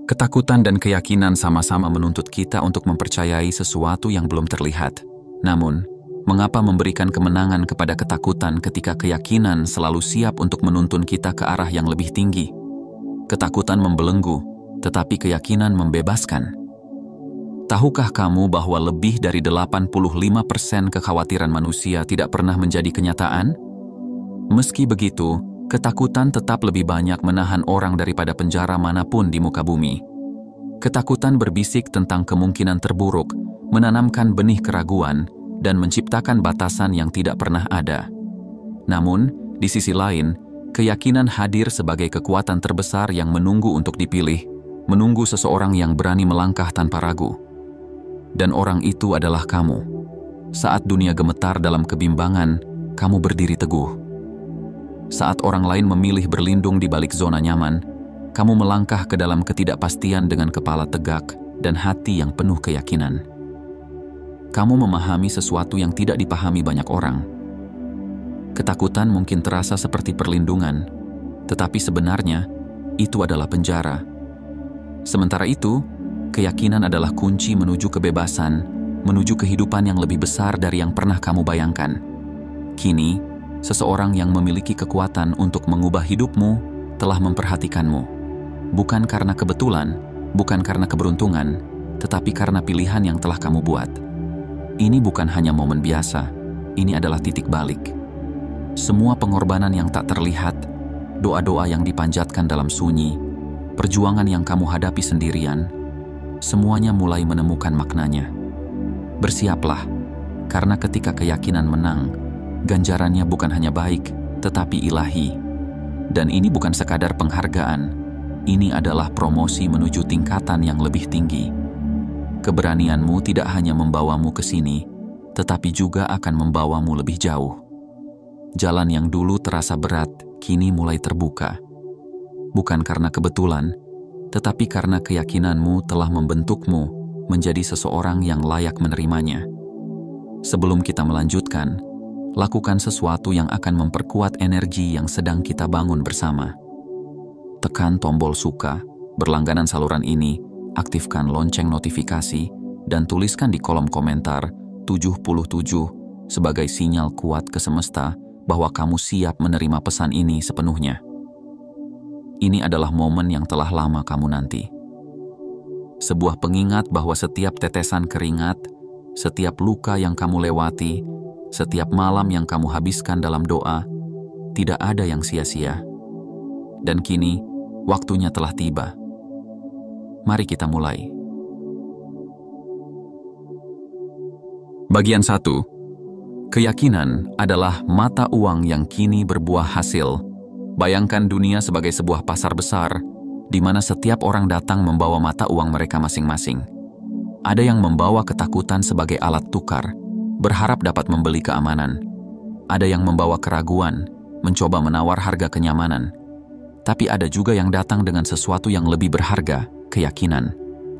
Ketakutan dan keyakinan sama-sama menuntut kita untuk mempercayai sesuatu yang belum terlihat. Namun, mengapa memberikan kemenangan kepada ketakutan ketika keyakinan selalu siap untuk menuntun kita ke arah yang lebih tinggi? Ketakutan membelenggu, tetapi keyakinan membebaskan. Tahukah kamu bahwa lebih dari 85% kekhawatiran manusia tidak pernah menjadi kenyataan? Meski begitu, ketakutan tetap lebih banyak menahan orang daripada penjara manapun di muka bumi. Ketakutan berbisik tentang kemungkinan terburuk, menanamkan benih keraguan, dan menciptakan batasan yang tidak pernah ada. Namun, di sisi lain, keyakinan hadir sebagai kekuatan terbesar yang menunggu untuk dipilih, menunggu seseorang yang berani melangkah tanpa ragu. Dan orang itu adalah kamu. Saat dunia gemetar dalam kebimbangan, kamu berdiri teguh. Saat orang lain memilih berlindung di balik zona nyaman, kamu melangkah ke dalam ketidakpastian dengan kepala tegak dan hati yang penuh keyakinan. Kamu memahami sesuatu yang tidak dipahami banyak orang. Ketakutan mungkin terasa seperti perlindungan, tetapi sebenarnya itu adalah penjara. Sementara itu, keyakinan adalah kunci menuju kebebasan, menuju kehidupan yang lebih besar dari yang pernah kamu bayangkan. Kini, seseorang yang memiliki kekuatan untuk mengubah hidupmu telah memperhatikanmu. Bukan karena kebetulan, bukan karena keberuntungan, tetapi karena pilihan yang telah kamu buat. Ini bukan hanya momen biasa, ini adalah titik balik. Semua pengorbanan yang tak terlihat, doa-doa yang dipanjatkan dalam sunyi, perjuangan yang kamu hadapi sendirian, semuanya mulai menemukan maknanya. Bersiaplah, karena ketika keyakinan menang, ganjarannya bukan hanya baik, tetapi ilahi. Dan ini bukan sekadar penghargaan, ini adalah promosi menuju tingkatan yang lebih tinggi. Keberanianmu tidak hanya membawamu ke sini, tetapi juga akan membawamu lebih jauh. Jalan yang dulu terasa berat, kini mulai terbuka. Bukan karena kebetulan, tetapi karena keyakinanmu telah membentukmu menjadi seseorang yang layak menerimanya. Sebelum kita melanjutkan, lakukan sesuatu yang akan memperkuat energi yang sedang kita bangun bersama. Tekan tombol suka, berlangganan saluran ini, aktifkan lonceng notifikasi, dan tuliskan di kolom komentar 77 sebagai sinyal kuat ke semesta bahwa kamu siap menerima pesan ini sepenuhnya. Ini adalah momen yang telah lama kamu nanti. Sebuah pengingat bahwa setiap tetesan keringat, setiap luka yang kamu lewati, setiap malam yang kamu habiskan dalam doa, tidak ada yang sia-sia. Dan kini, waktunya telah tiba. Mari kita mulai. Bagian 1. Keyakinan adalah mata uang yang kini berbuah hasil. Bayangkan dunia sebagai sebuah pasar besar, di mana setiap orang datang membawa mata uang mereka masing-masing. Ada yang membawa ketakutan sebagai alat tukar, berharap dapat membeli keamanan. Ada yang membawa keraguan, mencoba menawar harga kenyamanan. Tapi ada juga yang datang dengan sesuatu yang lebih berharga, keyakinan.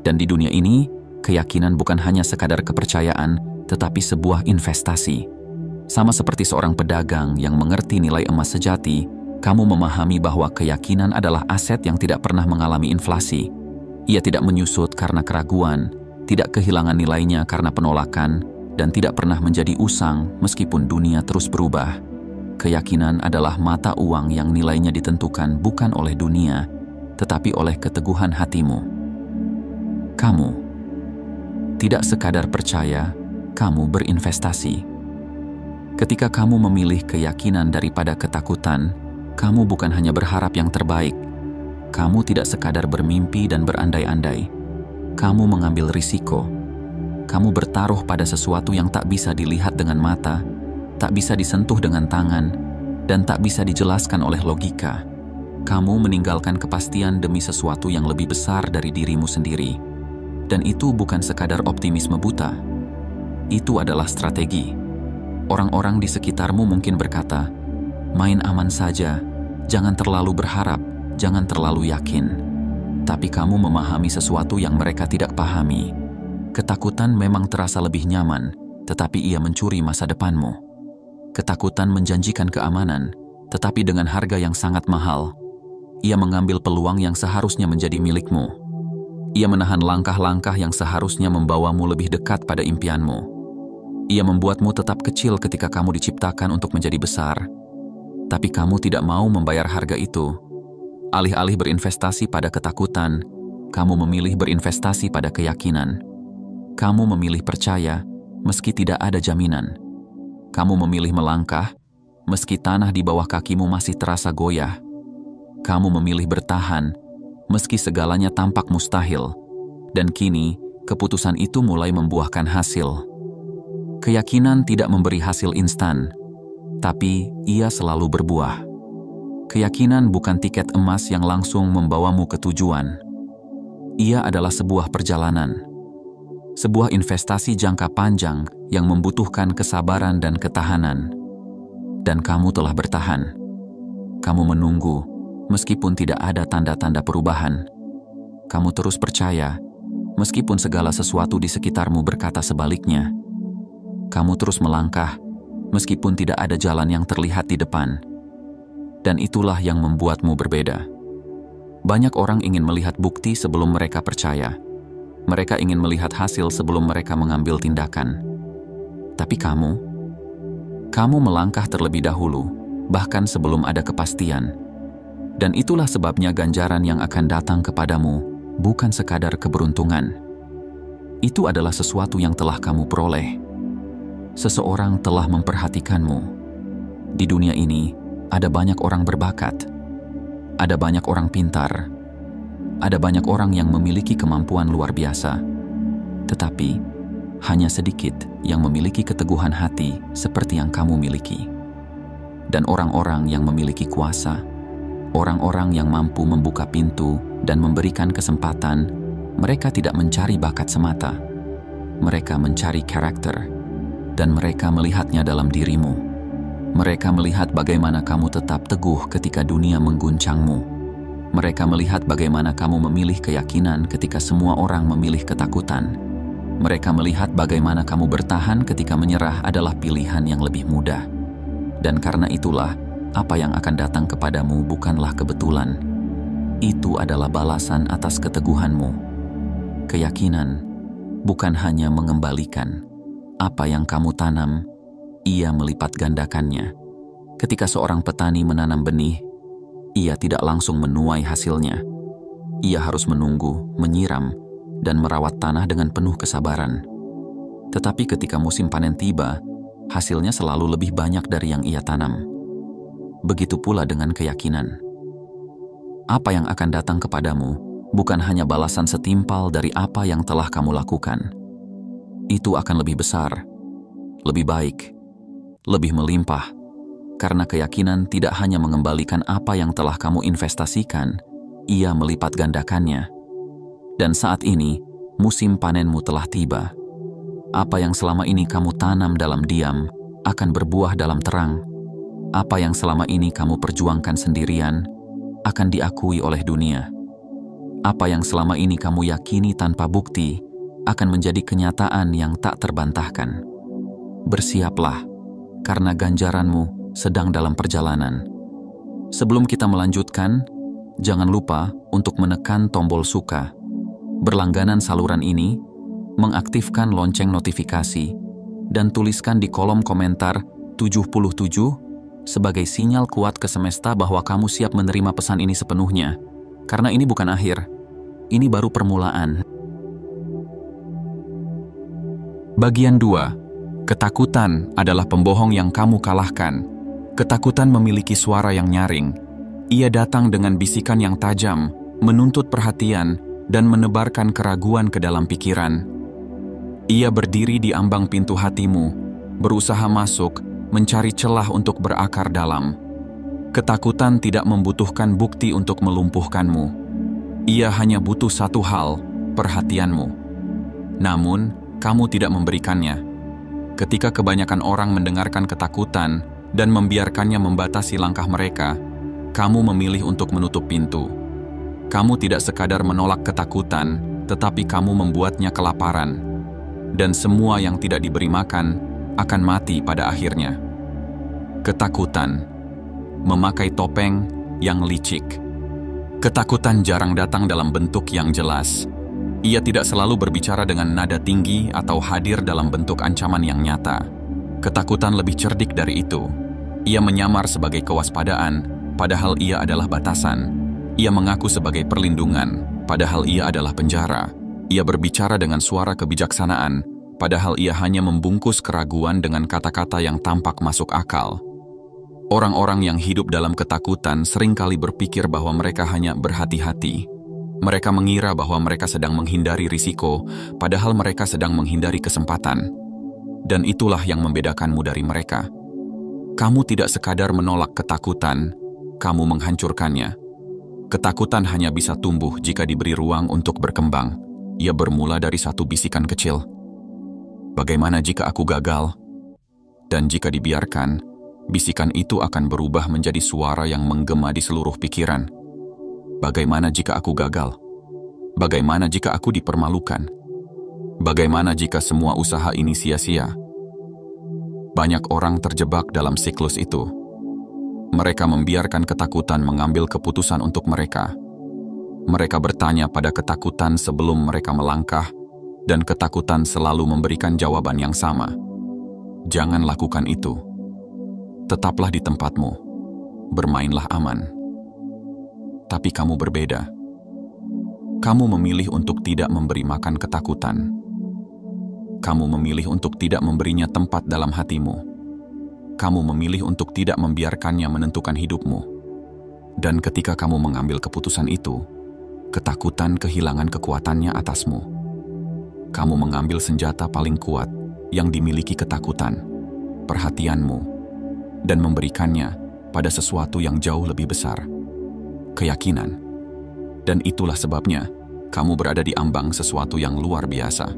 Dan di dunia ini, keyakinan bukan hanya sekadar kepercayaan, tetapi sebuah investasi. Sama seperti seorang pedagang yang mengerti nilai emas sejati, kamu memahami bahwa keyakinan adalah aset yang tidak pernah mengalami inflasi. Ia tidak menyusut karena keraguan, tidak kehilangan nilainya karena penolakan, dan tidak pernah menjadi usang meskipun dunia terus berubah. Keyakinan adalah mata uang yang nilainya ditentukan bukan oleh dunia, tetapi oleh keteguhan hatimu. Kamu tidak sekadar percaya, kamu berinvestasi. Ketika kamu memilih keyakinan daripada ketakutan, kamu bukan hanya berharap yang terbaik. Kamu tidak sekadar bermimpi dan berandai-andai. Kamu mengambil risiko. Kamu bertaruh pada sesuatu yang tak bisa dilihat dengan mata, tak bisa disentuh dengan tangan, dan tak bisa dijelaskan oleh logika. Kamu meninggalkan kepastian demi sesuatu yang lebih besar dari dirimu sendiri. Dan itu bukan sekadar optimisme buta. Itu adalah strategi. Orang-orang di sekitarmu mungkin berkata, main aman saja, jangan terlalu berharap, jangan terlalu yakin. Tapi kamu memahami sesuatu yang mereka tidak pahami. Ketakutan memang terasa lebih nyaman, tetapi ia mencuri masa depanmu. Ketakutan menjanjikan keamanan, tetapi dengan harga yang sangat mahal. Ia mengambil peluang yang seharusnya menjadi milikmu. Ia menahan langkah-langkah yang seharusnya membawamu lebih dekat pada impianmu. Ia membuatmu tetap kecil ketika kamu diciptakan untuk menjadi besar. Tapi kamu tidak mau membayar harga itu. Alih-alih berinvestasi pada ketakutan, kamu memilih berinvestasi pada keyakinan. Kamu memilih percaya, meski tidak ada jaminan. Kamu memilih melangkah, meski tanah di bawah kakimu masih terasa goyah. Kamu memilih bertahan, meski segalanya tampak mustahil. Dan kini, keputusan itu mulai membuahkan hasil. Keyakinan tidak memberi hasil instan, tapi ia selalu berbuah. Keyakinan bukan tiket emas yang langsung membawamu ke tujuan. Ia adalah sebuah perjalanan. Sebuah investasi jangka panjang yang membutuhkan kesabaran dan ketahanan. Dan kamu telah bertahan. Kamu menunggu, meskipun tidak ada tanda-tanda perubahan. Kamu terus percaya, meskipun segala sesuatu di sekitarmu berkata sebaliknya. Kamu terus melangkah, meskipun tidak ada jalan yang terlihat di depan. Dan itulah yang membuatmu berbeda. Banyak orang ingin melihat bukti sebelum mereka percaya. Mereka ingin melihat hasil sebelum mereka mengambil tindakan. Tapi kamu melangkah terlebih dahulu, bahkan sebelum ada kepastian. Dan itulah sebabnya ganjaran yang akan datang kepadamu bukan sekadar keberuntungan. Itu adalah sesuatu yang telah kamu peroleh. Seseorang telah memperhatikanmu. Di dunia ini, ada banyak orang berbakat. Ada banyak orang pintar. Ada banyak orang yang memiliki kemampuan luar biasa. Tetapi, hanya sedikit yang memiliki keteguhan hati seperti yang kamu miliki. Dan orang-orang yang memiliki kuasa, orang-orang yang mampu membuka pintu dan memberikan kesempatan, mereka tidak mencari bakat semata. Mereka mencari karakter. Dan mereka melihatnya dalam dirimu. Mereka melihat bagaimana kamu tetap teguh ketika dunia mengguncangmu. Mereka melihat bagaimana kamu memilih keyakinan ketika semua orang memilih ketakutan. Mereka melihat bagaimana kamu bertahan ketika menyerah adalah pilihan yang lebih mudah. Dan karena itulah, apa yang akan datang kepadamu bukanlah kebetulan. Itu adalah balasan atas keteguhanmu. Keyakinan bukan hanya mengembalikan. Apa yang kamu tanam, ia melipat gandakannya. Ketika seorang petani menanam benih, ia tidak langsung menuai hasilnya. Ia harus menunggu, menyiram, dan merawat tanah dengan penuh kesabaran. Tetapi ketika musim panen tiba, hasilnya selalu lebih banyak dari yang ia tanam. Begitu pula dengan keyakinan. Apa yang akan datang kepadamu bukan hanya balasan setimpal dari apa yang telah kamu lakukan. Itu akan lebih besar, lebih baik, lebih melimpah, karena keyakinan tidak hanya mengembalikan apa yang telah kamu investasikan, ia melipat gandakannya. Dan saat ini, musim panenmu telah tiba. Apa yang selama ini kamu tanam dalam diam akan berbuah dalam terang. Apa yang selama ini kamu perjuangkan sendirian akan diakui oleh dunia. Apa yang selama ini kamu yakini tanpa bukti akan menjadi kenyataan yang tak terbantahkan. Bersiaplah, karena ganjaranmu sedang dalam perjalanan. Sebelum kita melanjutkan, jangan lupa untuk menekan tombol suka, berlangganan saluran ini, mengaktifkan lonceng notifikasi, dan tuliskan di kolom komentar 77 sebagai sinyal kuat ke semesta bahwa kamu siap menerima pesan ini sepenuhnya. Karena ini bukan akhir, ini baru permulaan. Bagian 2. Ketakutan adalah pembohong yang kamu kalahkan. Ketakutan memiliki suara yang nyaring. Ia datang dengan bisikan yang tajam, menuntut perhatian, dan menebarkan keraguan ke dalam pikiran. Ia berdiri di ambang pintu hatimu, berusaha masuk, mencari celah untuk berakar dalam. Ketakutan tidak membutuhkan bukti untuk melumpuhkanmu. Ia hanya butuh satu hal, perhatianmu. Namun, kamu tidak memberikannya. Ketika kebanyakan orang mendengarkan ketakutan dan membiarkannya membatasi langkah mereka, kamu memilih untuk menutup pintu. Kamu tidak sekadar menolak ketakutan, tetapi kamu membuatnya kelaparan. Dan semua yang tidak diberi makan akan mati pada akhirnya. Ketakutan memakai topeng yang licik. Ketakutan jarang datang dalam bentuk yang jelas. Ia tidak selalu berbicara dengan nada tinggi atau hadir dalam bentuk ancaman yang nyata. Ketakutan lebih cerdik dari itu. Ia menyamar sebagai kewaspadaan, padahal ia adalah batasan. Ia mengaku sebagai perlindungan, padahal ia adalah penjara. Ia berbicara dengan suara kebijaksanaan, padahal ia hanya membungkus keraguan dengan kata-kata yang tampak masuk akal. Orang-orang yang hidup dalam ketakutan seringkali berpikir bahwa mereka hanya berhati-hati. Mereka mengira bahwa mereka sedang menghindari risiko, padahal mereka sedang menghindari kesempatan. Dan itulah yang membedakanmu dari mereka. Kamu tidak sekadar menolak ketakutan, kamu menghancurkannya. Ketakutan hanya bisa tumbuh jika diberi ruang untuk berkembang. Ia bermula dari satu bisikan kecil. Bagaimana jika aku gagal? Dan jika dibiarkan, bisikan itu akan berubah menjadi suara yang menggema di seluruh pikiran. Bagaimana jika aku gagal? Bagaimana jika aku dipermalukan? Bagaimana jika semua usaha ini sia-sia? Banyak orang terjebak dalam siklus itu. Mereka membiarkan ketakutan mengambil keputusan untuk mereka. Mereka bertanya pada ketakutan sebelum mereka melangkah, dan ketakutan selalu memberikan jawaban yang sama. Jangan lakukan itu. Tetaplah di tempatmu, bermainlah aman. Tapi kamu berbeda. Kamu memilih untuk tidak memberi makan ketakutan. Kamu memilih untuk tidak memberinya tempat dalam hatimu. Kamu memilih untuk tidak membiarkannya menentukan hidupmu. Dan ketika kamu mengambil keputusan itu, ketakutan kehilangan kekuatannya atasmu. Kamu mengambil senjata paling kuat yang dimiliki ketakutan, perhatianmu, dan memberikannya pada sesuatu yang jauh lebih besar, keyakinan. Dan itulah sebabnya kamu berada di ambang sesuatu yang luar biasa.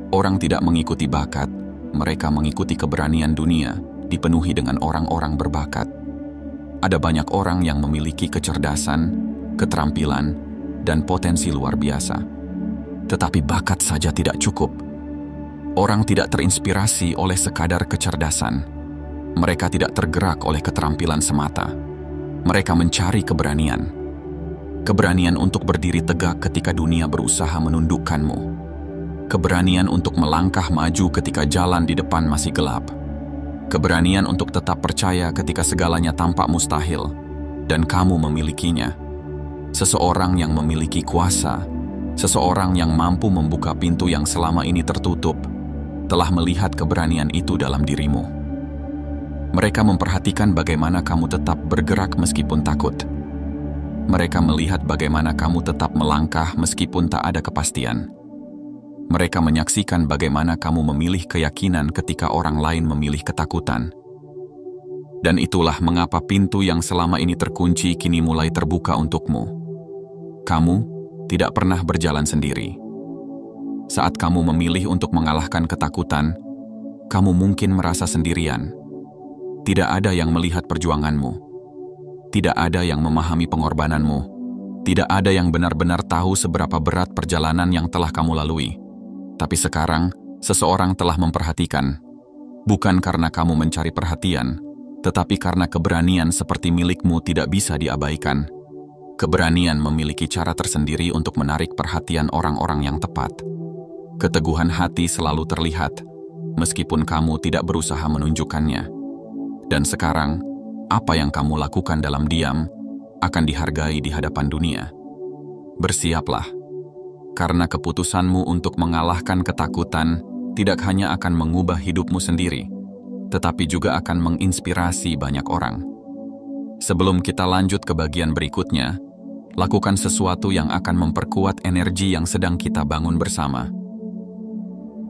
Orang tidak mengikuti bakat, mereka mengikuti keberanian dunia, dipenuhi dengan orang-orang berbakat. Ada banyak orang yang memiliki kecerdasan, keterampilan, dan potensi luar biasa. Tetapi bakat saja tidak cukup. Orang tidak terinspirasi oleh sekadar kecerdasan. Mereka tidak tergerak oleh keterampilan semata. Mereka mencari keberanian. Keberanian untuk berdiri tegak ketika dunia berusaha menundukkanmu. Keberanian untuk melangkah maju ketika jalan di depan masih gelap. Keberanian untuk tetap percaya ketika segalanya tampak mustahil. Dan kamu memilikinya. Seseorang yang memiliki kuasa, seseorang yang mampu membuka pintu yang selama ini tertutup, telah melihat keberanian itu dalam dirimu. Mereka memperhatikan bagaimana kamu tetap bergerak meskipun takut. Mereka melihat bagaimana kamu tetap melangkah meskipun tak ada kepastian. Mereka menyaksikan bagaimana kamu memilih keyakinan ketika orang lain memilih ketakutan. Dan itulah mengapa pintu yang selama ini terkunci kini mulai terbuka untukmu. Kamu tidak pernah berjalan sendiri. Saat kamu memilih untuk mengalahkan ketakutan, kamu mungkin merasa sendirian. Tidak ada yang melihat perjuanganmu. Tidak ada yang memahami pengorbananmu. Tidak ada yang benar-benar tahu seberapa berat perjalanan yang telah kamu lalui. Tapi sekarang, seseorang telah memperhatikan. Bukan karena kamu mencari perhatian, tetapi karena keberanian seperti milikmu tidak bisa diabaikan. Keberanian memiliki cara tersendiri untuk menarik perhatian orang-orang yang tepat. Keteguhan hati selalu terlihat, meskipun kamu tidak berusaha menunjukkannya. Dan sekarang, apa yang kamu lakukan dalam diam akan dihargai di hadapan dunia. Bersiaplah, karena keputusanmu untuk mengalahkan ketakutan tidak hanya akan mengubah hidupmu sendiri, tetapi juga akan menginspirasi banyak orang. Sebelum kita lanjut ke bagian berikutnya, lakukan sesuatu yang akan memperkuat energi yang sedang kita bangun bersama.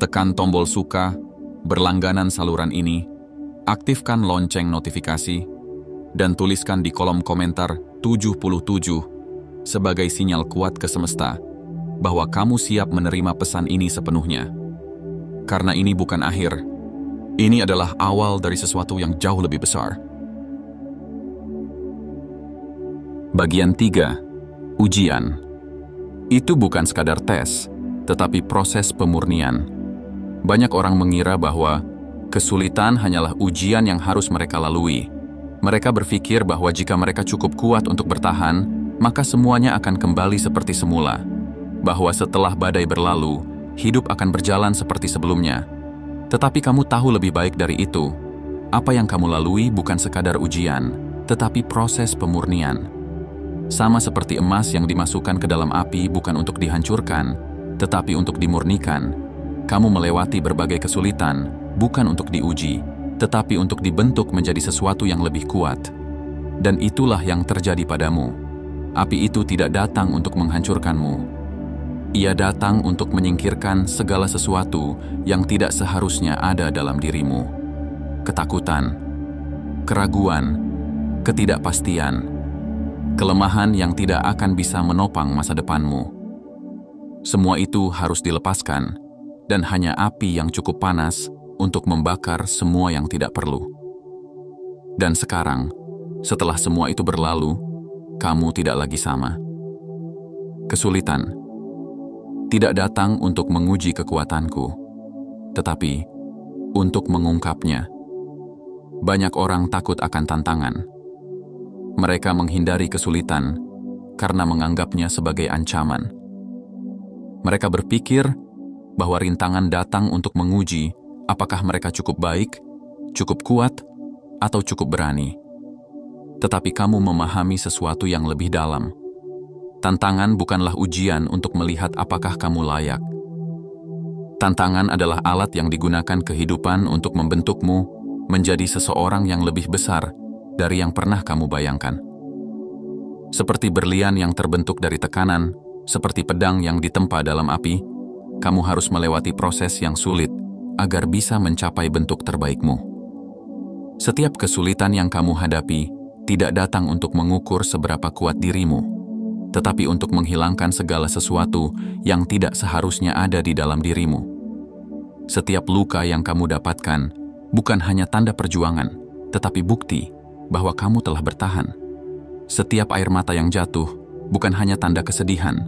Tekan tombol suka, berlangganan saluran ini, aktifkan lonceng notifikasi, dan tuliskan di kolom komentar 77 sebagai sinyal kuat ke semesta bahwa kamu siap menerima pesan ini sepenuhnya. Karena ini bukan akhir, ini adalah awal dari sesuatu yang jauh lebih besar. Bagian 3. Ujian. Itu bukan sekadar tes, tetapi proses pemurnian. Banyak orang mengira bahwa kesulitan hanyalah ujian yang harus mereka lalui. Mereka berpikir bahwa jika mereka cukup kuat untuk bertahan, maka semuanya akan kembali seperti semula. bahwa setelah badai berlalu, hidup akan berjalan seperti sebelumnya. Tetapi kamu tahu lebih baik dari itu. Apa yang kamu lalui bukan sekadar ujian, tetapi proses pemurnian. Sama seperti emas yang dimasukkan ke dalam api bukan untuk dihancurkan, tetapi untuk dimurnikan. Kamu melewati berbagai kesulitan, bukan untuk diuji, tetapi untuk dibentuk menjadi sesuatu yang lebih kuat. Dan itulah yang terjadi padamu. Api itu tidak datang untuk menghancurkanmu. Ia datang untuk menyingkirkan segala sesuatu yang tidak seharusnya ada dalam dirimu. Ketakutan, keraguan, ketidakpastian, kelemahan yang tidak akan bisa menopang masa depanmu. Semua itu harus dilepaskan, dan hanya api yang cukup panas untuk membakar semua yang tidak perlu. Dan sekarang, setelah semua itu berlalu, kamu tidak lagi sama. Kesulitan tidak datang untuk menguji kekuatanku, tetapi untuk mengungkapnya. Banyak orang takut akan tantangan. Mereka menghindari kesulitan karena menganggapnya sebagai ancaman. Mereka berpikir bahwa rintangan datang untuk menguji apakah mereka cukup baik, cukup kuat, atau cukup berani. Tetapi kamu memahami sesuatu yang lebih dalam. Tantangan bukanlah ujian untuk melihat apakah kamu layak. Tantangan adalah alat yang digunakan kehidupan untuk membentukmu menjadi seseorang yang lebih besar dari yang pernah kamu bayangkan. Seperti berlian yang terbentuk dari tekanan, seperti pedang yang ditempa dalam api, kamu harus melewati proses yang sulit agar bisa mencapai bentuk terbaikmu. Setiap kesulitan yang kamu hadapi tidak datang untuk mengukur seberapa kuat dirimu, tetapi untuk menghilangkan segala sesuatu yang tidak seharusnya ada di dalam dirimu. Setiap luka yang kamu dapatkan bukan hanya tanda perjuangan, tetapi bukti bahwa kamu telah bertahan. Setiap air mata yang jatuh bukan hanya tanda kesedihan,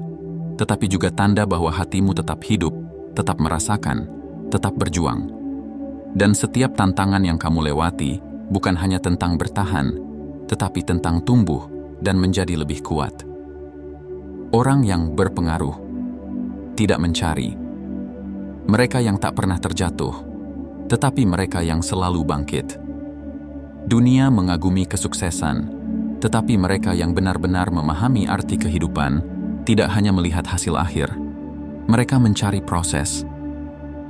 tetapi juga tanda bahwa hatimu tetap hidup, tetap merasakan, tetap berjuang. Dan setiap tantangan yang kamu lewati bukan hanya tentang bertahan, tetapi tentang tumbuh dan menjadi lebih kuat. Orang yang berpengaruh tidak mencari. Mereka yang tak pernah terjatuh, tetapi mereka yang selalu bangkit. Dunia mengagumi kesuksesan, tetapi mereka yang benar-benar memahami arti kehidupan tidak hanya melihat hasil akhir. Mereka mencari proses.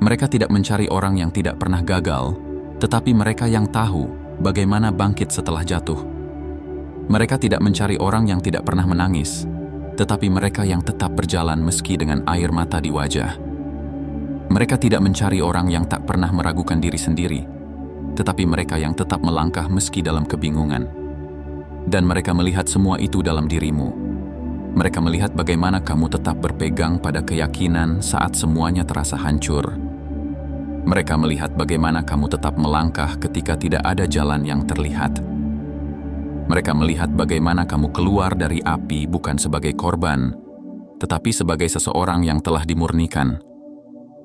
Mereka tidak mencari orang yang tidak pernah gagal, tetapi mereka yang tahu bagaimana bangkit setelah jatuh. Mereka tidak mencari orang yang tidak pernah menangis, tetapi mereka yang tetap berjalan meski dengan air mata di wajah. Mereka tidak mencari orang yang tak pernah meragukan diri sendiri, tetapi mereka yang tetap melangkah meski dalam kebingungan. Dan mereka melihat semua itu dalam dirimu. Mereka melihat bagaimana kamu tetap berpegang pada keyakinan saat semuanya terasa hancur. Mereka melihat bagaimana kamu tetap melangkah ketika tidak ada jalan yang terlihat. Mereka melihat bagaimana kamu keluar dari api bukan sebagai korban, tetapi sebagai seseorang yang telah dimurnikan.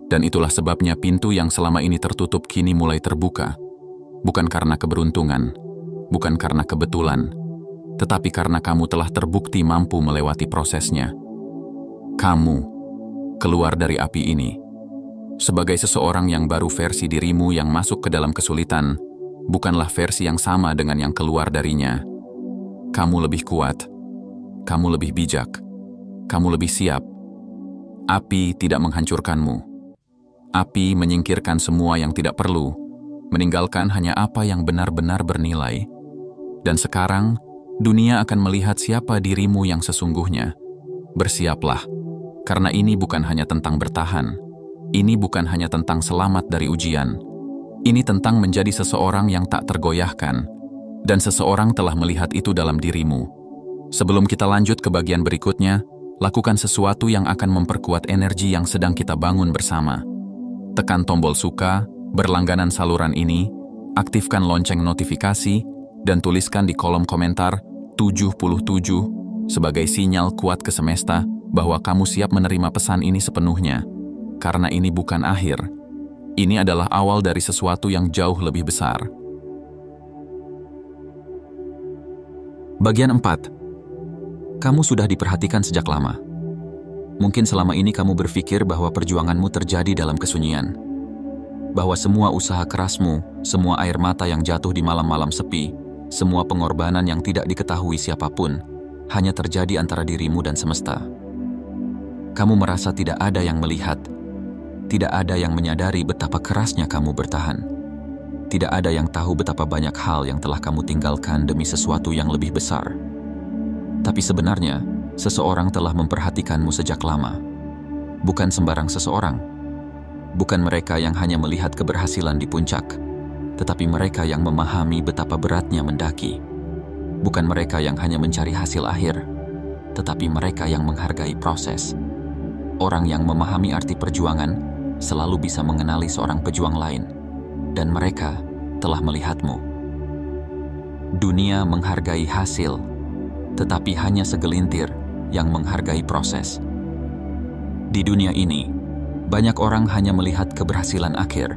Dan itulah sebabnya pintu yang selama ini tertutup kini mulai terbuka. Bukan karena keberuntungan, bukan karena kebetulan, tetapi karena kamu telah terbukti mampu melewati prosesnya. Kamu keluar dari api ini sebagai seseorang yang baru. Versi dirimu yang masuk ke dalam kesulitan bukanlah versi yang sama dengan yang keluar darinya. Kamu lebih kuat, kamu lebih bijak, kamu lebih siap. Api tidak menghancurkanmu. Api menyingkirkan semua yang tidak perlu, meninggalkan hanya apa yang benar-benar bernilai. Dan sekarang, dunia akan melihat siapa dirimu yang sesungguhnya. Bersiaplah, karena ini bukan hanya tentang bertahan. Ini bukan hanya tentang selamat dari ujian. Ini tentang menjadi seseorang yang tak tergoyahkan. Dan seseorang telah melihat itu dalam dirimu. Sebelum kita lanjut ke bagian berikutnya, lakukan sesuatu yang akan memperkuat energi yang sedang kita bangun bersama. Tekan tombol suka, berlangganan saluran ini, aktifkan lonceng notifikasi, dan tuliskan di kolom komentar 77 sebagai sinyal kuat ke semesta bahwa kamu siap menerima pesan ini sepenuhnya. Karena ini bukan akhir. Ini adalah awal dari sesuatu yang jauh lebih besar. Bagian 4. Kamu sudah diperhatikan sejak lama. Mungkin selama ini kamu berpikir bahwa perjuanganmu terjadi dalam kesunyian. Bahwa semua usaha kerasmu, semua air mata yang jatuh di malam-malam sepi, semua pengorbanan yang tidak diketahui siapapun, hanya terjadi antara dirimu dan semesta. Kamu merasa tidak ada yang melihat, tidak ada yang menyadari betapa kerasnya kamu bertahan. Tidak ada yang tahu betapa banyak hal yang telah kamu tinggalkan demi sesuatu yang lebih besar. Tapi sebenarnya, seseorang telah memperhatikanmu sejak lama. Bukan sembarang seseorang. Bukan mereka yang hanya melihat keberhasilan di puncak, tetapi mereka yang memahami betapa beratnya mendaki. Bukan mereka yang hanya mencari hasil akhir, tetapi mereka yang menghargai proses. Orang yang memahami arti perjuangan selalu bisa mengenali seorang pejuang lain, dan mereka telah melihatmu. Dunia menghargai hasil, tetapi hanya segelintir yang menghargai proses. Di dunia ini, banyak orang hanya melihat keberhasilan akhir.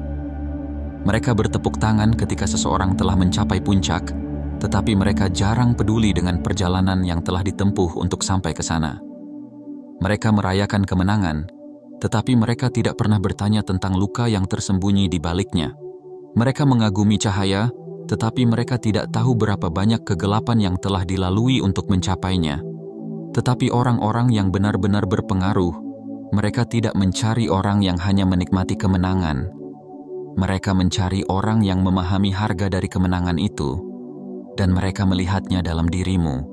Mereka bertepuk tangan ketika seseorang telah mencapai puncak, tetapi mereka jarang peduli dengan perjalanan yang telah ditempuh untuk sampai ke sana. Mereka merayakan kemenangan, tetapi mereka tidak pernah bertanya tentang luka yang tersembunyi di baliknya. Mereka mengagumi cahaya, tetapi mereka tidak tahu berapa banyak kegelapan yang telah dilalui untuk mencapainya. Tetapi orang-orang yang benar-benar berpengaruh, mereka tidak mencari orang yang hanya menikmati kemenangan. Mereka mencari orang yang memahami harga dari kemenangan itu, dan mereka melihatnya dalam dirimu.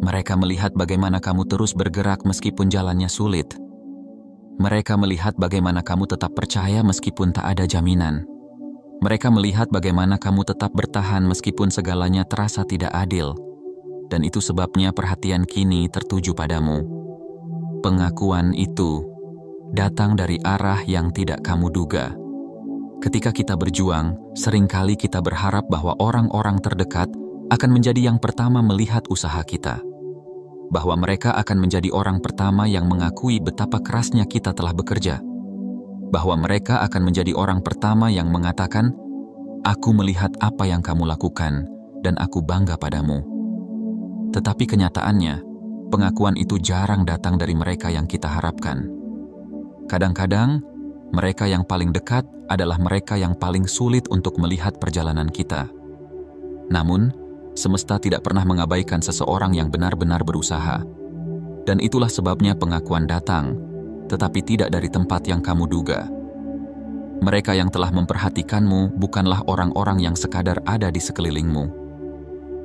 Mereka melihat bagaimana kamu terus bergerak meskipun jalannya sulit. Mereka melihat bagaimana kamu tetap percaya meskipun tak ada jaminan. Mereka melihat bagaimana kamu tetap bertahan meskipun segalanya terasa tidak adil. Dan itu sebabnya perhatian kini tertuju padamu. Pengakuan itu datang dari arah yang tidak kamu duga. Ketika kita berjuang, seringkali kita berharap bahwa orang-orang terdekat akan menjadi yang pertama melihat usaha kita. Bahwa mereka akan menjadi orang pertama yang mengakui betapa kerasnya kita telah bekerja. Bahwa mereka akan menjadi orang pertama yang mengatakan, "Aku melihat apa yang kamu lakukan, dan aku bangga padamu." Tetapi kenyataannya, pengakuan itu jarang datang dari mereka yang kita harapkan. Kadang-kadang, mereka yang paling dekat adalah mereka yang paling sulit untuk melihat perjalanan kita. Namun, semesta tidak pernah mengabaikan seseorang yang benar-benar berusaha. Dan itulah sebabnya pengakuan datang, tetapi tidak dari tempat yang kamu duga. Mereka yang telah memperhatikanmu bukanlah orang-orang yang sekadar ada di sekelilingmu.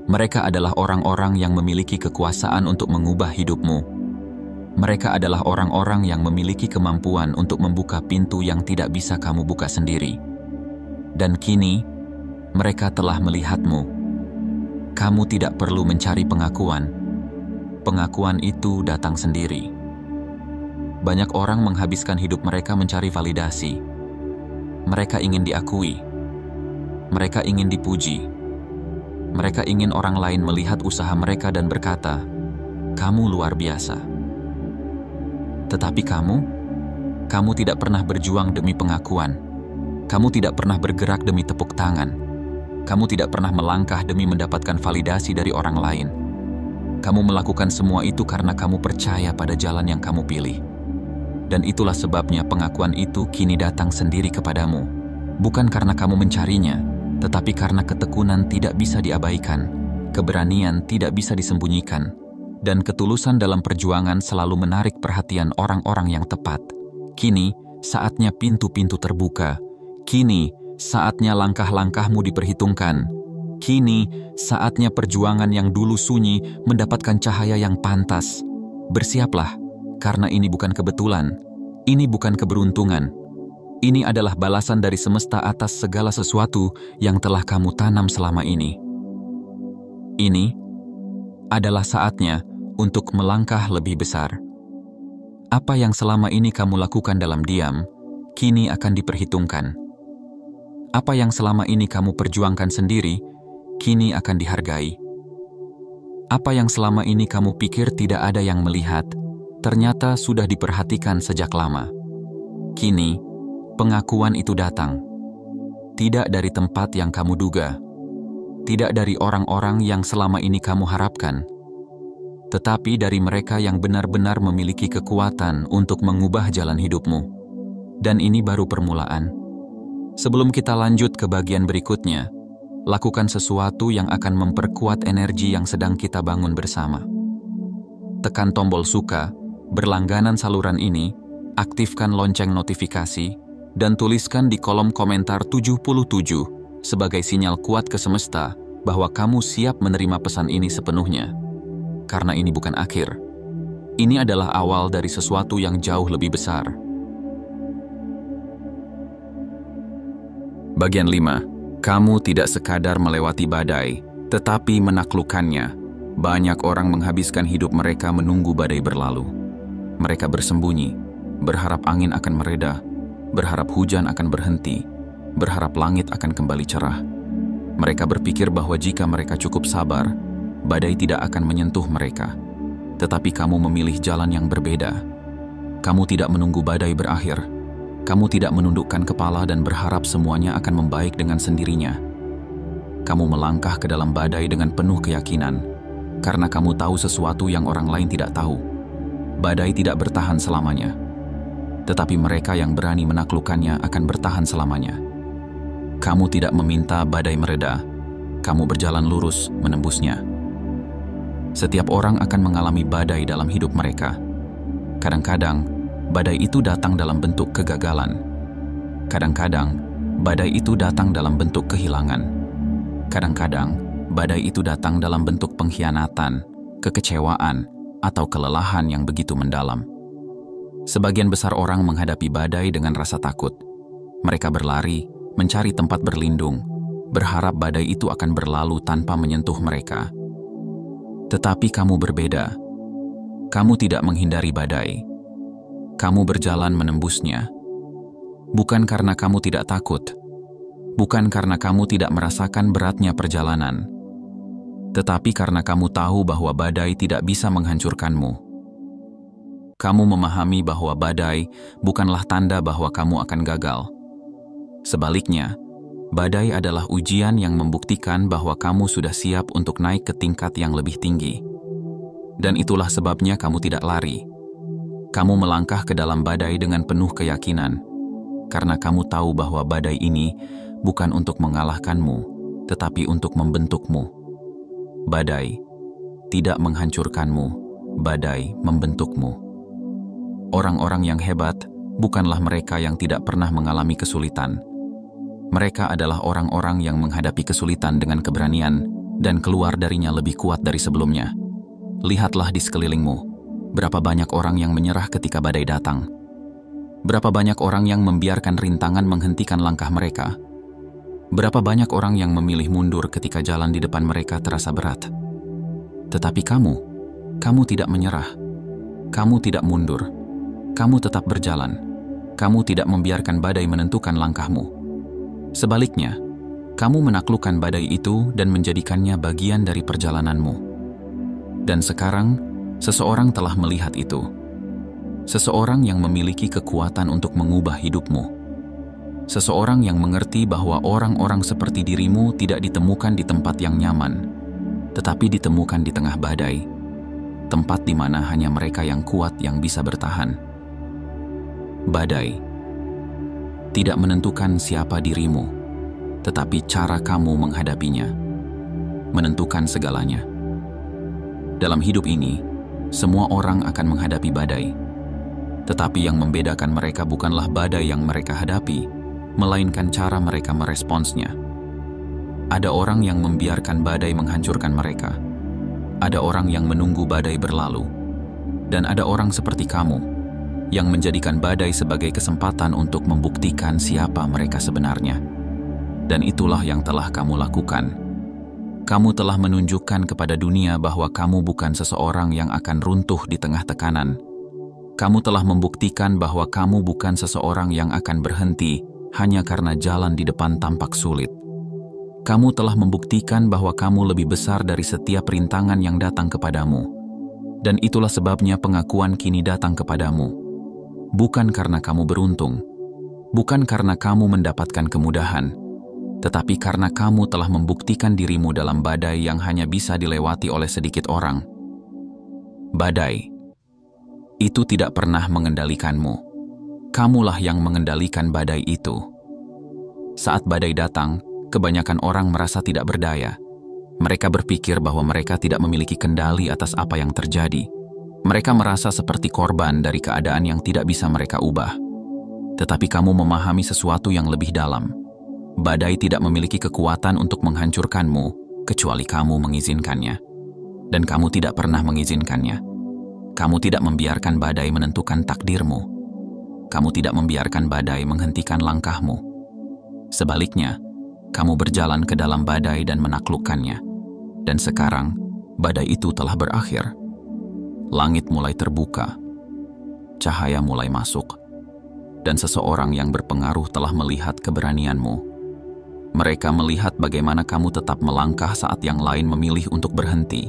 Mereka adalah orang-orang yang memiliki kekuasaan untuk mengubah hidupmu. Mereka adalah orang-orang yang memiliki kemampuan untuk membuka pintu yang tidak bisa kamu buka sendiri. Dan kini, mereka telah melihatmu. Kamu tidak perlu mencari pengakuan. Pengakuan itu datang sendiri. Banyak orang menghabiskan hidup mereka mencari validasi. Mereka ingin diakui. Mereka ingin dipuji. Mereka ingin orang lain melihat usaha mereka dan berkata, "Kamu luar biasa." Tetapi kamu tidak pernah berjuang demi pengakuan. Kamu tidak pernah bergerak demi tepuk tangan. Kamu tidak pernah melangkah demi mendapatkan validasi dari orang lain. Kamu melakukan semua itu karena kamu percaya pada jalan yang kamu pilih. Dan itulah sebabnya pengakuan itu kini datang sendiri kepadamu. Bukan karena kamu mencarinya, tetapi karena ketekunan tidak bisa diabaikan, keberanian tidak bisa disembunyikan, dan ketulusan dalam perjuangan selalu menarik perhatian orang-orang yang tepat. Kini, saatnya pintu-pintu terbuka. Kini, saatnya langkah-langkahmu diperhitungkan. Kini, saatnya perjuangan yang dulu sunyi mendapatkan cahaya yang pantas. Bersiaplah, karena ini bukan kebetulan. Ini bukan keberuntungan. Ini adalah balasan dari semesta atas segala sesuatu yang telah kamu tanam selama ini. Ini adalah saatnya untuk melangkah lebih besar. Apa yang selama ini kamu lakukan dalam diam, kini akan diperhitungkan. Apa yang selama ini kamu perjuangkan sendiri, kini akan dihargai. Apa yang selama ini kamu pikir tidak ada yang melihat, ternyata sudah diperhatikan sejak lama. Kini, pengakuan itu datang. Tidak dari tempat yang kamu duga. Tidak dari orang-orang yang selama ini kamu harapkan. tetapi dari mereka yang benar-benar memiliki kekuatan untuk mengubah jalan hidupmu. Dan ini baru permulaan. Sebelum kita lanjut ke bagian berikutnya, lakukan sesuatu yang akan memperkuat energi yang sedang kita bangun bersama. Tekan tombol suka, berlangganan saluran ini, aktifkan lonceng notifikasi, dan tuliskan di kolom komentar 77 sebagai sinyal kuat ke semesta bahwa kamu siap menerima pesan ini sepenuhnya. Karena ini bukan akhir. Ini adalah awal dari sesuatu yang jauh lebih besar. Bagian 5. Kamu tidak sekadar melewati badai, tetapi menaklukkannya. Banyak orang menghabiskan hidup mereka menunggu badai berlalu. Mereka bersembunyi, berharap angin akan mereda, berharap hujan akan berhenti, berharap langit akan kembali cerah. Mereka berpikir bahwa jika mereka cukup sabar, badai tidak akan menyentuh mereka. Tetapi kamu memilih jalan yang berbeda. Kamu tidak menunggu badai berakhir. Kamu tidak menundukkan kepala dan berharap semuanya akan membaik dengan sendirinya. Kamu melangkah ke dalam badai dengan penuh keyakinan, karena kamu tahu sesuatu yang orang lain tidak tahu. Badai tidak bertahan selamanya, tetapi mereka yang berani menaklukkannya akan bertahan selamanya. Kamu tidak meminta badai mereda, kamu berjalan lurus menembusnya. Setiap orang akan mengalami badai dalam hidup mereka. Kadang-kadang, badai itu datang dalam bentuk kegagalan. Kadang-kadang, badai itu datang dalam bentuk kehilangan. Kadang-kadang, badai itu datang dalam bentuk pengkhianatan, kekecewaan, atau kelelahan yang begitu mendalam. Sebagian besar orang menghadapi badai dengan rasa takut. Mereka berlari, mencari tempat berlindung, berharap badai itu akan berlalu tanpa menyentuh mereka. Tetapi kamu berbeda. Kamu tidak menghindari badai. Kamu berjalan menembusnya. Bukan karena kamu tidak takut. Bukan karena kamu tidak merasakan beratnya perjalanan. Tetapi karena kamu tahu bahwa badai tidak bisa menghancurkanmu. Kamu memahami bahwa badai bukanlah tanda bahwa kamu akan gagal. Sebaliknya, badai adalah ujian yang membuktikan bahwa kamu sudah siap untuk naik ke tingkat yang lebih tinggi. Dan itulah sebabnya kamu tidak lari. Kamu melangkah ke dalam badai dengan penuh keyakinan, karena kamu tahu bahwa badai ini bukan untuk mengalahkanmu, tetapi untuk membentukmu. Badai tidak menghancurkanmu, badai membentukmu. Orang-orang yang hebat bukanlah mereka yang tidak pernah mengalami kesulitan. Mereka adalah orang-orang yang menghadapi kesulitan dengan keberanian dan keluar darinya lebih kuat dari sebelumnya. Lihatlah di sekelilingmu, berapa banyak orang yang menyerah ketika badai datang. Berapa banyak orang yang membiarkan rintangan menghentikan langkah mereka. Berapa banyak orang yang memilih mundur ketika jalan di depan mereka terasa berat. Tetapi kamu tidak menyerah. Kamu tidak mundur. Kamu tetap berjalan. Kamu tidak membiarkan badai menentukan langkahmu. Sebaliknya, kamu menaklukkan badai itu dan menjadikannya bagian dari perjalananmu. Dan sekarang, seseorang telah melihat itu. Seseorang yang memiliki kekuatan untuk mengubah hidupmu. Seseorang yang mengerti bahwa orang-orang seperti dirimu tidak ditemukan di tempat yang nyaman, tetapi ditemukan di tengah badai, tempat di mana hanya mereka yang kuat yang bisa bertahan. Badai tidak menentukan siapa dirimu, tetapi cara kamu menghadapinya menentukan segalanya. Dalam hidup ini, semua orang akan menghadapi badai, tetapi yang membedakan mereka bukanlah badai yang mereka hadapi, melainkan cara mereka meresponsnya. Ada orang yang membiarkan badai menghancurkan mereka. Ada orang yang menunggu badai berlalu. Dan ada orang seperti kamu, yang menjadikan badai sebagai kesempatan untuk membuktikan siapa mereka sebenarnya. Dan itulah yang telah kamu lakukan. Kamu telah menunjukkan kepada dunia bahwa kamu bukan seseorang yang akan runtuh di tengah tekanan. Kamu telah membuktikan bahwa kamu bukan seseorang yang akan berhenti hanya karena jalan di depan tampak sulit. Kamu telah membuktikan bahwa kamu lebih besar dari setiap rintangan yang datang kepadamu. Dan itulah sebabnya pengakuan kini datang kepadamu. Bukan karena kamu beruntung, bukan karena kamu mendapatkan kemudahan, tetapi karena kamu telah membuktikan dirimu dalam badai yang hanya bisa dilewati oleh sedikit orang. Badai itu tidak pernah mengendalikanmu. Kamulah yang mengendalikan badai itu. Saat badai datang, kebanyakan orang merasa tidak berdaya. Mereka berpikir bahwa mereka tidak memiliki kendali atas apa yang terjadi. Mereka merasa seperti korban dari keadaan yang tidak bisa mereka ubah. Tetapi kamu memahami sesuatu yang lebih dalam. Badai tidak memiliki kekuatan untuk menghancurkanmu, kecuali kamu mengizinkannya. Dan kamu tidak pernah mengizinkannya. Kamu tidak membiarkan badai menentukan takdirmu. Kamu tidak membiarkan badai menghentikan langkahmu. Sebaliknya, kamu berjalan ke dalam badai dan menaklukkannya. Dan sekarang, badai itu telah berakhir. Langit mulai terbuka. Cahaya mulai masuk. Dan seseorang yang berpengaruh telah melihat keberanianmu. Mereka melihat bagaimana kamu tetap melangkah saat yang lain memilih untuk berhenti.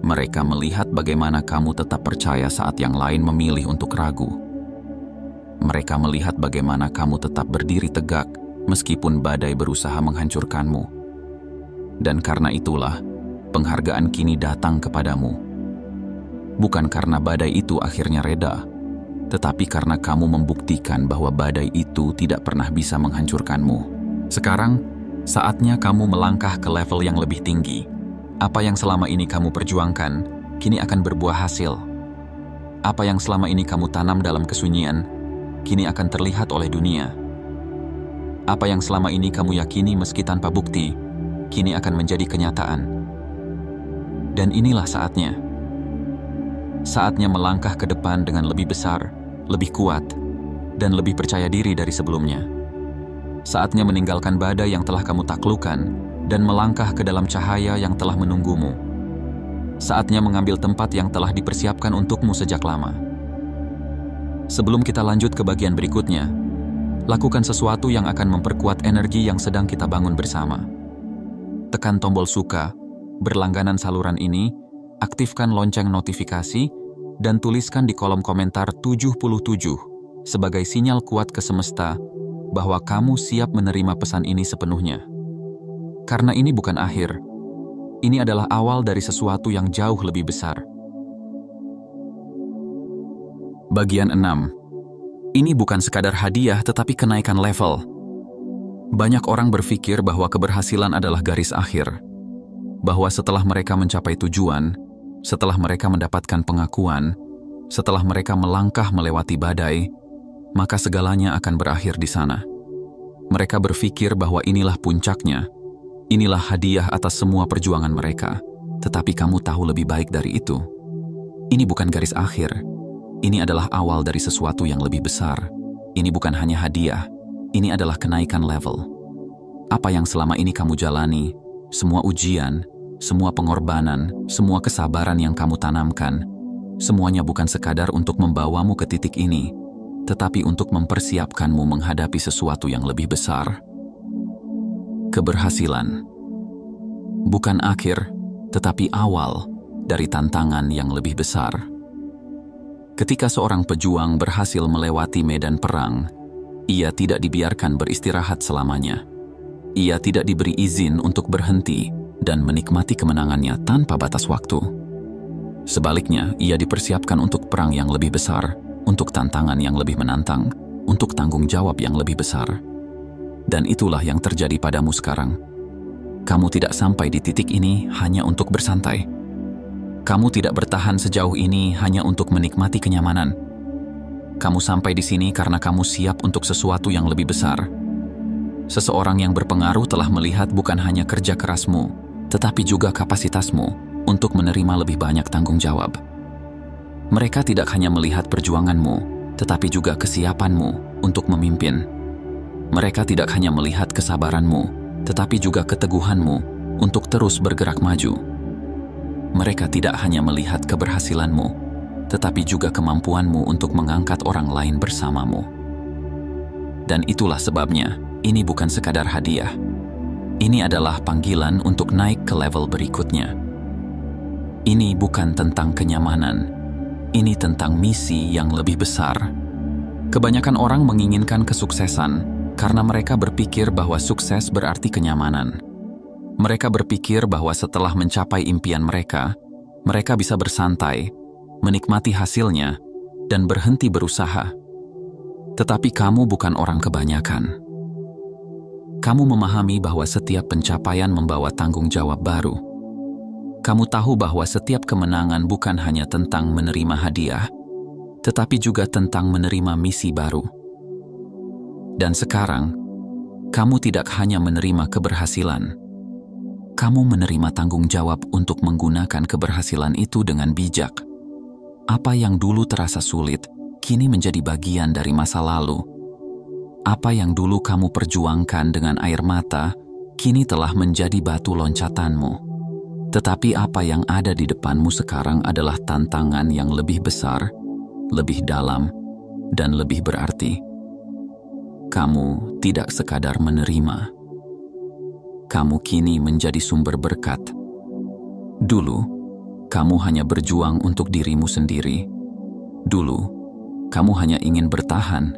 Mereka melihat bagaimana kamu tetap percaya saat yang lain memilih untuk ragu. Mereka melihat bagaimana kamu tetap berdiri tegak meskipun badai berusaha menghancurkanmu. Dan karena itulah, penghargaan kini datang kepadamu. Bukan karena badai itu akhirnya reda, tetapi karena kamu membuktikan bahwa badai itu tidak pernah bisa menghancurkanmu. Sekarang, saatnya kamu melangkah ke level yang lebih tinggi. Apa yang selama ini kamu perjuangkan, kini akan berbuah hasil. Apa yang selama ini kamu tanam dalam kesunyian, kini akan terlihat oleh dunia. Apa yang selama ini kamu yakini meski tanpa bukti, kini akan menjadi kenyataan. Dan inilah saatnya. Saatnya melangkah ke depan dengan lebih besar, lebih kuat, dan lebih percaya diri dari sebelumnya. Saatnya meninggalkan badai yang telah kamu taklukkan dan melangkah ke dalam cahaya yang telah menunggumu. Saatnya mengambil tempat yang telah dipersiapkan untukmu sejak lama. Sebelum kita lanjut ke bagian berikutnya, lakukan sesuatu yang akan memperkuat energi yang sedang kita bangun bersama. Tekan tombol suka, berlangganan saluran ini, aktifkan lonceng notifikasi, dan tuliskan di kolom komentar 77 sebagai sinyal kuat ke semesta bahwa kamu siap menerima pesan ini sepenuhnya. Karena ini bukan akhir, ini adalah awal dari sesuatu yang jauh lebih besar. Bagian 6. Ini bukan sekadar hadiah tetapi kenaikan level. Banyak orang berpikir bahwa keberhasilan adalah garis akhir. Bahwa setelah mereka mencapai tujuan, setelah mereka mendapatkan pengakuan, setelah mereka melangkah melewati badai, maka segalanya akan berakhir di sana. Mereka berpikir bahwa inilah puncaknya, inilah hadiah atas semua perjuangan mereka. Tetapi kamu tahu lebih baik dari itu. Ini bukan garis akhir. Ini adalah awal dari sesuatu yang lebih besar. Ini bukan hanya hadiah, ini adalah kenaikan level. Apa yang selama ini kamu jalani, semua ujian, semua pengorbanan, semua kesabaran yang kamu tanamkan, semuanya bukan sekadar untuk membawamu ke titik ini, tetapi untuk mempersiapkanmu menghadapi sesuatu yang lebih besar. Keberhasilan bukan akhir, tetapi awal dari tantangan yang lebih besar. Ketika seorang pejuang berhasil melewati medan perang, ia tidak dibiarkan beristirahat selamanya. Ia tidak diberi izin untuk berhenti dan menikmati kemenangannya tanpa batas waktu. Sebaliknya, ia dipersiapkan untuk perang yang lebih besar, untuk tantangan yang lebih menantang, untuk tanggung jawab yang lebih besar. Dan itulah yang terjadi padamu sekarang. Kamu tidak sampai di titik ini hanya untuk bersantai. Kamu tidak bertahan sejauh ini hanya untuk menikmati kenyamanan. Kamu sampai di sini karena kamu siap untuk sesuatu yang lebih besar. Seseorang yang berpengaruh telah melihat bukan hanya kerja kerasmu, tetapi juga kapasitasmu untuk menerima lebih banyak tanggung jawab. Mereka tidak hanya melihat perjuanganmu, tetapi juga kesiapanmu untuk memimpin. Mereka tidak hanya melihat kesabaranmu, tetapi juga keteguhanmu untuk terus bergerak maju. Mereka tidak hanya melihat keberhasilanmu, tetapi juga kemampuanmu untuk mengangkat orang lain bersamamu. Dan itulah sebabnya, ini bukan sekadar hadiah. Ini adalah panggilan untuk naik ke level berikutnya. Ini bukan tentang kenyamanan. Ini tentang misi yang lebih besar. Kebanyakan orang menginginkan kesuksesan karena mereka berpikir bahwa sukses berarti kenyamanan. Mereka berpikir bahwa setelah mencapai impian mereka, mereka bisa bersantai, menikmati hasilnya, dan berhenti berusaha. Tetapi kamu bukan orang kebanyakan. Kamu memahami bahwa setiap pencapaian membawa tanggung jawab baru. Kamu tahu bahwa setiap kemenangan bukan hanya tentang menerima hadiah, tetapi juga tentang menerima misi baru. Dan sekarang, kamu tidak hanya menerima keberhasilan, kamu menerima tanggung jawab untuk menggunakan keberhasilan itu dengan bijak. Apa yang dulu terasa sulit, kini menjadi bagian dari masa lalu. Apa yang dulu kamu perjuangkan dengan air mata, kini telah menjadi batu loncatanmu. Tetapi apa yang ada di depanmu sekarang adalah tantangan yang lebih besar, lebih dalam, dan lebih berarti. Kamu tidak sekadar menerima. Kamu kini menjadi sumber berkat. Dulu, kamu hanya berjuang untuk dirimu sendiri. Dulu, kamu hanya ingin bertahan,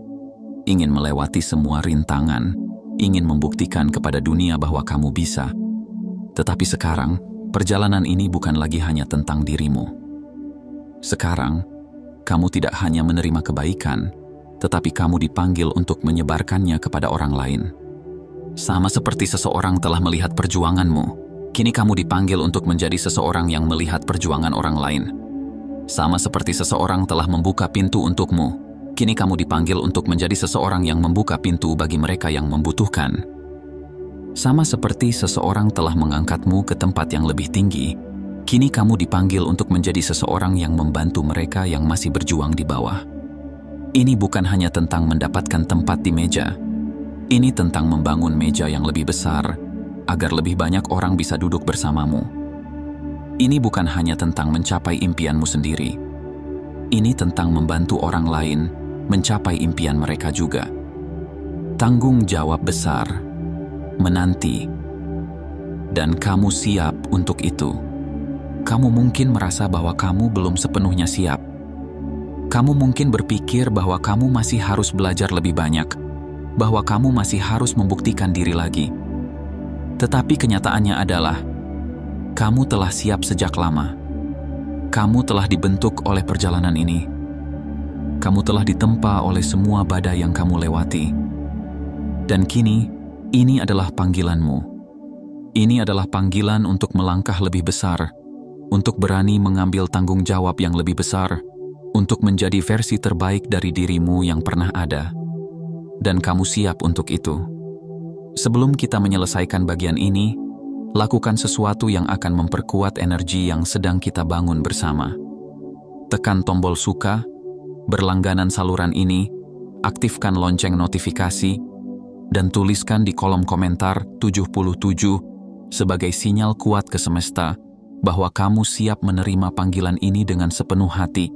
ingin melewati semua rintangan, ingin membuktikan kepada dunia bahwa kamu bisa. Tetapi sekarang, perjalanan ini bukan lagi hanya tentang dirimu. Sekarang, kamu tidak hanya menerima kebaikan, tetapi kamu dipanggil untuk menyebarkannya kepada orang lain. Sama seperti seseorang telah melihat perjuanganmu, kini kamu dipanggil untuk menjadi seseorang yang melihat perjuangan orang lain. Sama seperti seseorang telah membuka pintu untukmu, kini kamu dipanggil untuk menjadi seseorang yang membuka pintu bagi mereka yang membutuhkan. Sama seperti seseorang telah mengangkatmu ke tempat yang lebih tinggi, kini kamu dipanggil untuk menjadi seseorang yang membantu mereka yang masih berjuang di bawah. Ini bukan hanya tentang mendapatkan tempat di meja. Ini tentang membangun meja yang lebih besar, agar lebih banyak orang bisa duduk bersamamu. Ini bukan hanya tentang mencapai impianmu sendiri. Ini tentang membantu orang lain mencapai impian mereka juga. Tanggung jawab besar, menanti, dan kamu siap untuk itu. Kamu mungkin merasa bahwa kamu belum sepenuhnya siap. Kamu mungkin berpikir bahwa kamu masih harus belajar lebih banyak, bahwa kamu masih harus membuktikan diri lagi. Tetapi kenyataannya adalah, kamu telah siap sejak lama. Kamu telah dibentuk oleh perjalanan ini. Kamu telah ditempa oleh semua badai yang kamu lewati. Dan kini, ini adalah panggilanmu. Ini adalah panggilan untuk melangkah lebih besar, untuk berani mengambil tanggung jawab yang lebih besar, untuk menjadi versi terbaik dari dirimu yang pernah ada. Dan kamu siap untuk itu. Sebelum kita menyelesaikan bagian ini, lakukan sesuatu yang akan memperkuat energi yang sedang kita bangun bersama. Tekan tombol suka, berlangganan saluran ini, aktifkan lonceng notifikasi, dan tuliskan di kolom komentar 77 sebagai sinyal kuat ke semesta bahwa kamu siap menerima panggilan ini dengan sepenuh hati.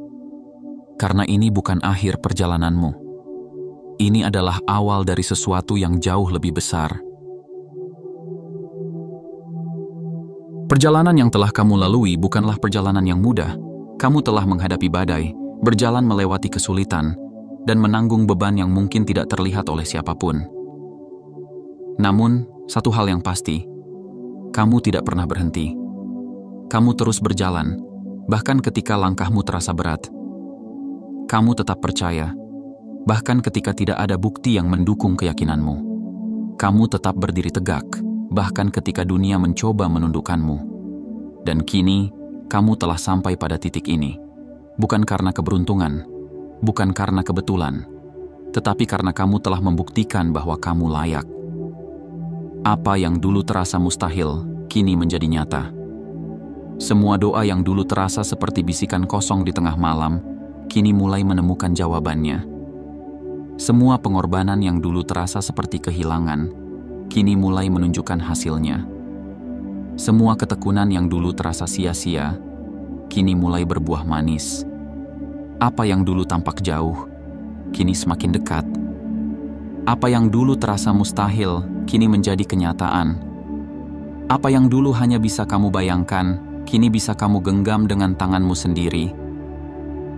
Karena ini bukan akhir perjalananmu. Ini adalah awal dari sesuatu yang jauh lebih besar. Perjalanan yang telah kamu lalui bukanlah perjalanan yang mudah. Kamu telah menghadapi badai, berjalan melewati kesulitan, dan menanggung beban yang mungkin tidak terlihat oleh siapapun. Namun, satu hal yang pasti, kamu tidak pernah berhenti. Kamu terus berjalan, bahkan ketika langkahmu terasa berat. Kamu tetap percaya, bahkan ketika tidak ada bukti yang mendukung keyakinanmu. Kamu tetap berdiri tegak, bahkan ketika dunia mencoba menundukkanmu. Dan kini, kamu telah sampai pada titik ini. Bukan karena keberuntungan, bukan karena kebetulan, tetapi karena kamu telah membuktikan bahwa kamu layak. Apa yang dulu terasa mustahil, kini menjadi nyata. Semua doa yang dulu terasa seperti bisikan kosong di tengah malam, kini mulai menemukan jawabannya. Semua pengorbanan yang dulu terasa seperti kehilangan, kini mulai menunjukkan hasilnya. Semua ketekunan yang dulu terasa sia-sia, kini mulai berbuah manis. Apa yang dulu tampak jauh, kini semakin dekat. Apa yang dulu terasa mustahil, kini menjadi kenyataan. Apa yang dulu hanya bisa kamu bayangkan, kini bisa kamu genggam dengan tanganmu sendiri.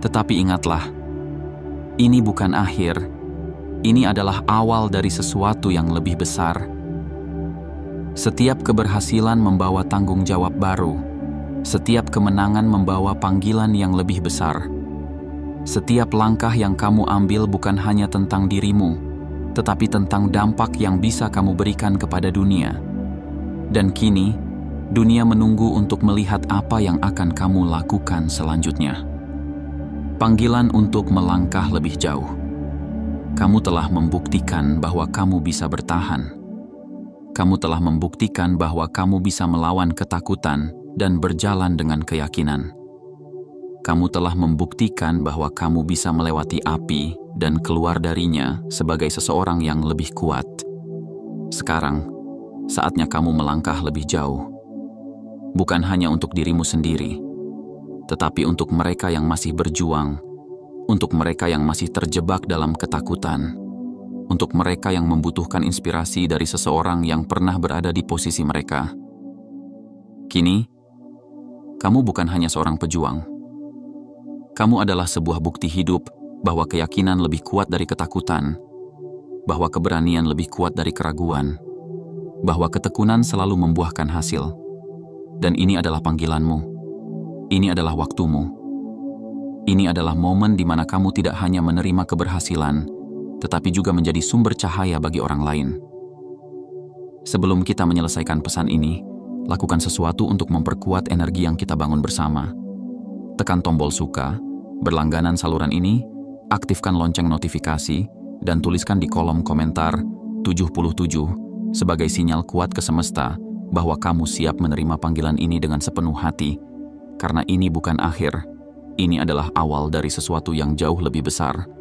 Tetapi ingatlah, ini bukan akhir. Ini adalah awal dari sesuatu yang lebih besar. Setiap keberhasilan membawa tanggung jawab baru. Setiap kemenangan membawa panggilan yang lebih besar. Setiap langkah yang kamu ambil bukan hanya tentang dirimu, tetapi tentang dampak yang bisa kamu berikan kepada dunia. Dan kini, dunia menunggu untuk melihat apa yang akan kamu lakukan selanjutnya. Panggilan untuk melangkah lebih jauh. Kamu telah membuktikan bahwa kamu bisa bertahan. Kamu telah membuktikan bahwa kamu bisa melawan ketakutan dan berjalan dengan keyakinan. Kamu telah membuktikan bahwa kamu bisa melewati api dan keluar darinya sebagai seseorang yang lebih kuat. Sekarang, saatnya kamu melangkah lebih jauh. Bukan hanya untuk dirimu sendiri, tetapi untuk mereka yang masih berjuang, untuk mereka yang masih terjebak dalam ketakutan, untuk mereka yang membutuhkan inspirasi dari seseorang yang pernah berada di posisi mereka. Kini, kamu bukan hanya seorang pejuang. Kamu adalah sebuah bukti hidup bahwa keyakinan lebih kuat dari ketakutan, bahwa keberanian lebih kuat dari keraguan, bahwa ketekunan selalu membuahkan hasil. Dan ini adalah panggilanmu. Ini adalah waktumu. Ini adalah momen di mana kamu tidak hanya menerima keberhasilan, tetapi juga menjadi sumber cahaya bagi orang lain. Sebelum kita menyelesaikan pesan ini, lakukan sesuatu untuk memperkuat energi yang kita bangun bersama. Tekan tombol suka, berlangganan saluran ini, aktifkan lonceng notifikasi, dan tuliskan di kolom komentar 77 sebagai sinyal kuat ke semesta bahwa kamu siap menerima panggilan ini dengan sepenuh hati, karena ini bukan akhir, ini adalah awal dari sesuatu yang jauh lebih besar.